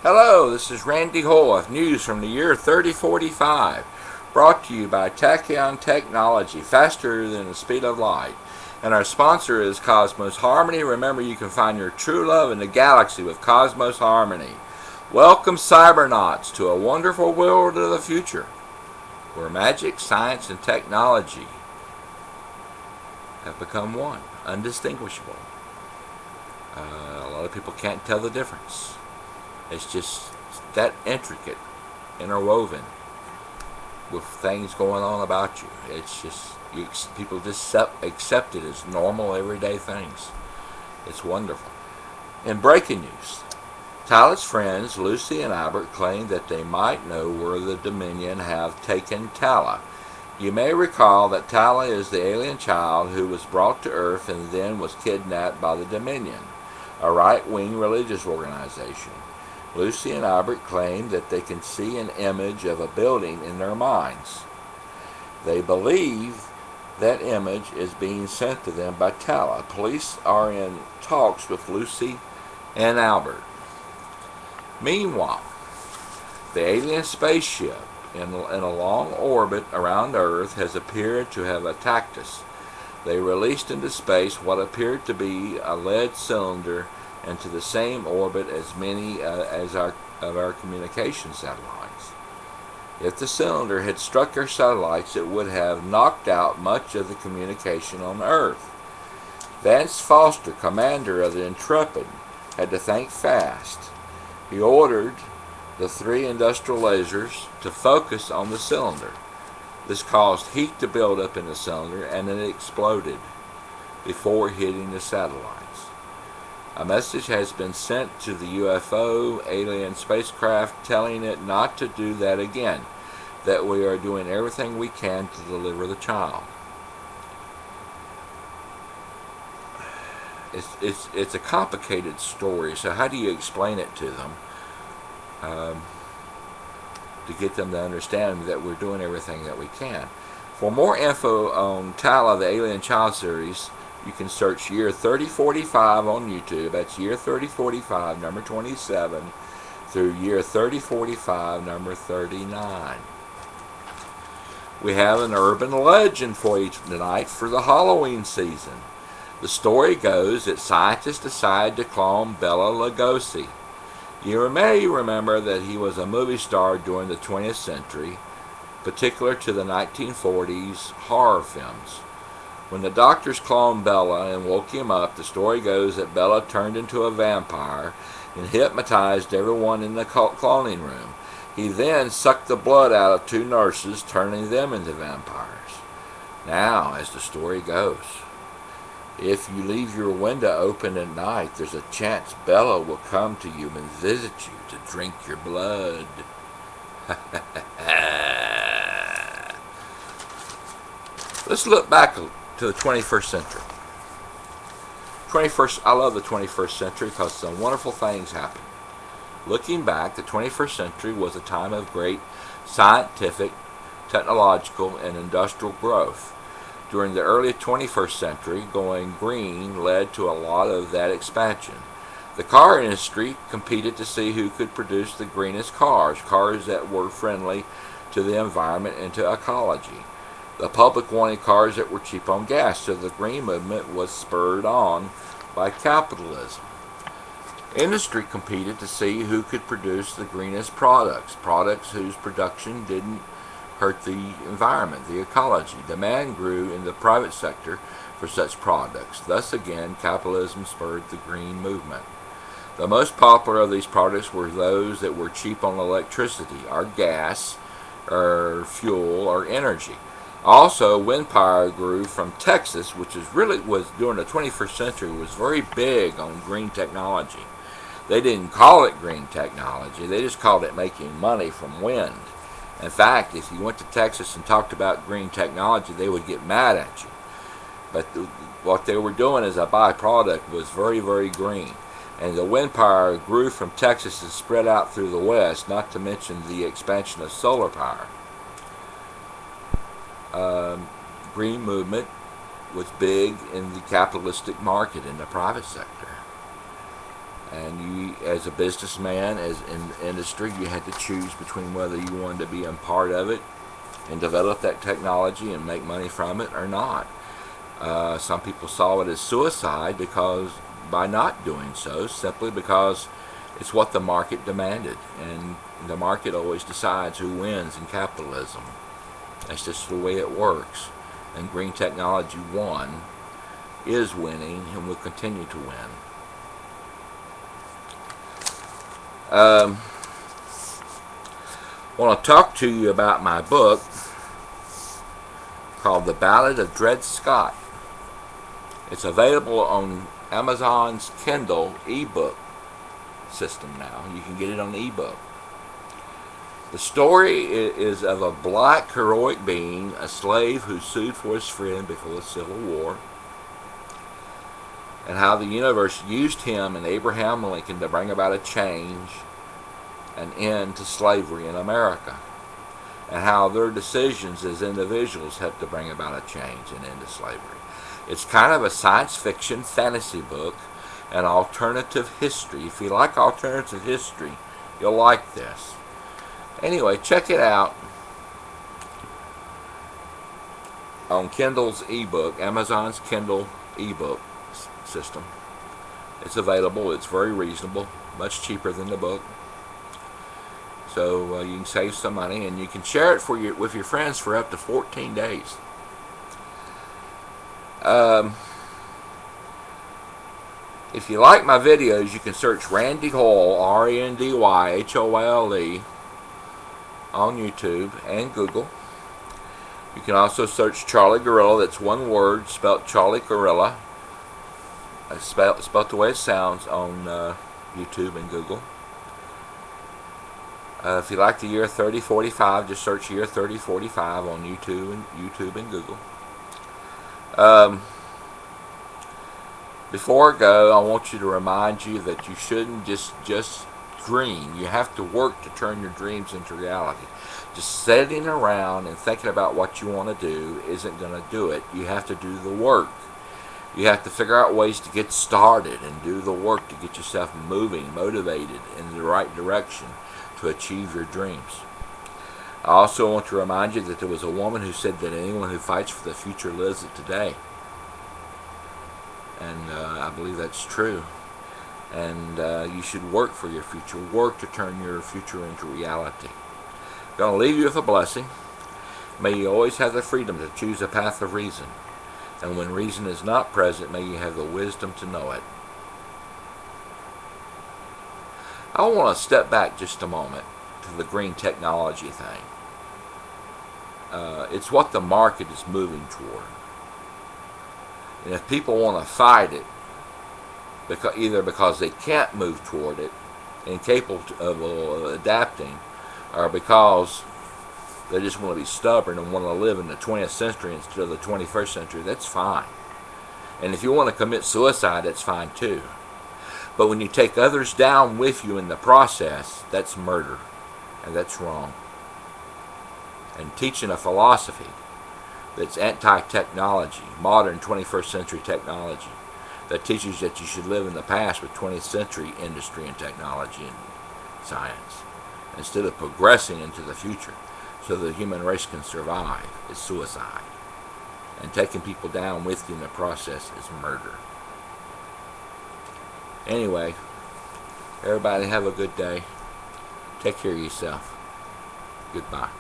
Hello, this is Randy Hole with news from the year 3045, brought to you by Tachyon Technology, faster than the speed of light. And our sponsor is Cosmos Harmony. Remember, you can find your true love in the galaxy with Cosmos Harmony. Welcome, cybernauts, to a wonderful world of the future, where magic, science, and technology have become one, undistinguishable. A lot of people can't tell the difference. It's just that intricate, interwoven with things going on about you. It's just people just accept it as normal, everyday things. It's wonderful. In breaking news, Tyler's friends Lucy and Albert claim that they might know where the Dominion have taken Tala. You may recall that Tala is the alien child who was brought to Earth and then was kidnapped by the Dominion, a right-wing religious organization. Lucy and Albert claim that they can see an image of a building in their minds. They believe that image is being sent to them by Tala. Police are in talks with Lucy and Albert. Meanwhile, the alien spaceship in a long orbit around Earth has appeared to have attacked us. They released into space what appeared to be a lead cylinder into the same orbit as many of our communication satellites. If the cylinder had struck our satellites, it would have knocked out much of the communication on Earth. Vance Foster, commander of the Intrepid, had to think fast. He ordered the 3 industrial lasers to focus on the cylinder. This caused heat to build up in the cylinder, and it exploded before hitting the satellites. A message has been sent to the UFO alien spacecraft telling it not to do that again, that we are doing everything we can to deliver the child. It's a complicated story, so how do you explain it to them to get them to understand that we're doing everything that we can? For more info on Tala, the Alien Child series, you can search year 3045 on YouTube. That's year 3045, number 27, through year 3045, number 39. We have an urban legend for you tonight for the Halloween season. The story goes that scientists decided to clone Bela Lugosi. You may remember that he was a movie star during the 20th century, particular to the 1940s horror films. When the doctors cloned Bela and woke him up, the story goes that Bela turned into a vampire and hypnotized everyone in the cloning room. He then sucked the blood out of 2 nurses, turning them into vampires. Now, as the story goes, if you leave your window open at night, there's a chance Bela will come to you and visit you to drink your blood. Let's look back to the 21st century. I love the 21st century because some wonderful things happen. Looking back, the 21st century was a time of great scientific, technological, and industrial growth. During the early 21st century, going green led to a lot of that expansion. The car industry competed to see who could produce the greenest cars that were friendly to the environment and to ecology. The public wanted cars that were cheap on gas, so the green movement was spurred on by capitalism. Industry competed to see who could produce the greenest products whose production didn't hurt the environment, the ecology. Demand grew in the private sector for such products. Thus again, capitalism spurred the green movement. The most popular of these products were those that were cheap on electricity, or gas, or fuel, or energy. Also, wind power grew from Texas, which was during the 21st century was very big on green technology. They didn't call it green technology; they just called it making money from wind. In fact, if you went to Texas and talked about green technology, they would get mad at you. But what they were doing as a byproduct was very, very green. And the wind power grew from Texas and spread out through the West, not to mention the expansion of solar power. Green movement was big in the capitalistic market, in the private sector. And you, as a businessman, as in the industry, you had to choose between whether you wanted to be a part of it and develop that technology and make money from it or not. Some people saw it as suicide because by not doing so, simply because it's what the market demanded, and the market always decides who wins in capitalism. That's just the way it works. And green technology won, is winning, and will continue to win. I want to talk to you about my book called The Ballad of Dred Scott. It's available on Amazon's Kindle ebook system now. You can get it on ebook. The story is of a black heroic being, a slave who sued for his freedom before the Civil War, and how the universe used him and Abraham Lincoln to bring about a change, an end to slavery in America, and how their decisions as individuals helped to bring about a change and end to slavery. It's kind of a science fiction fantasy book, an alternative history. If you like alternative history, you'll like this. Anyway, check it out on Kindle's ebook, Amazon's Kindle ebook system. It's available. It's very reasonable, much cheaper than the book. So you can save some money, and you can share it with your friends for up to 14 days. If you like my videos, you can search Randy Hoyle, RANDYHOYLE, on YouTube and Google. You can also search Charlie Gorilla. That's one word, spelled Charlie Gorilla. Spelled the way it sounds on YouTube and Google. If you like the year 3045, just search year 3045 on YouTube and Google. Before I go, I want you to remind you that you shouldn't just dream. You have to work to turn your dreams into reality. Just sitting around and thinking about what you want to do isn't going to do it. You have to do the work. You have to figure out ways to get started and do the work to get yourself moving, motivated in the right direction to achieve your dreams. I also want to remind you that there was a woman who said that anyone who fights for the future lives it today. And I believe that's true. And you should work for your future. Work to turn your future into reality. I'm going to leave you with a blessing. May you always have the freedom to choose a path of reason. And when reason is not present, may you have the wisdom to know it. I want to step back just a moment to the green technology thing. It's what the market is moving toward. And if people want to fight it, either because they can't move toward it, incapable of adapting, or because they just want to be stubborn and want to live in the 20th century instead of the 21st century, that's fine. And if you want to commit suicide, that's fine too. But when you take others down with you in the process, that's murder, and that's wrong. And teaching a philosophy that's anti-technology, modern 21st century technology, that teaches that you should live in the past with 20th century industry and technology and science, instead of progressing into the future so the human race can survive, is suicide. And taking people down with you in the process is murder. Anyway, everybody have a good day. Take care of yourself. Goodbye.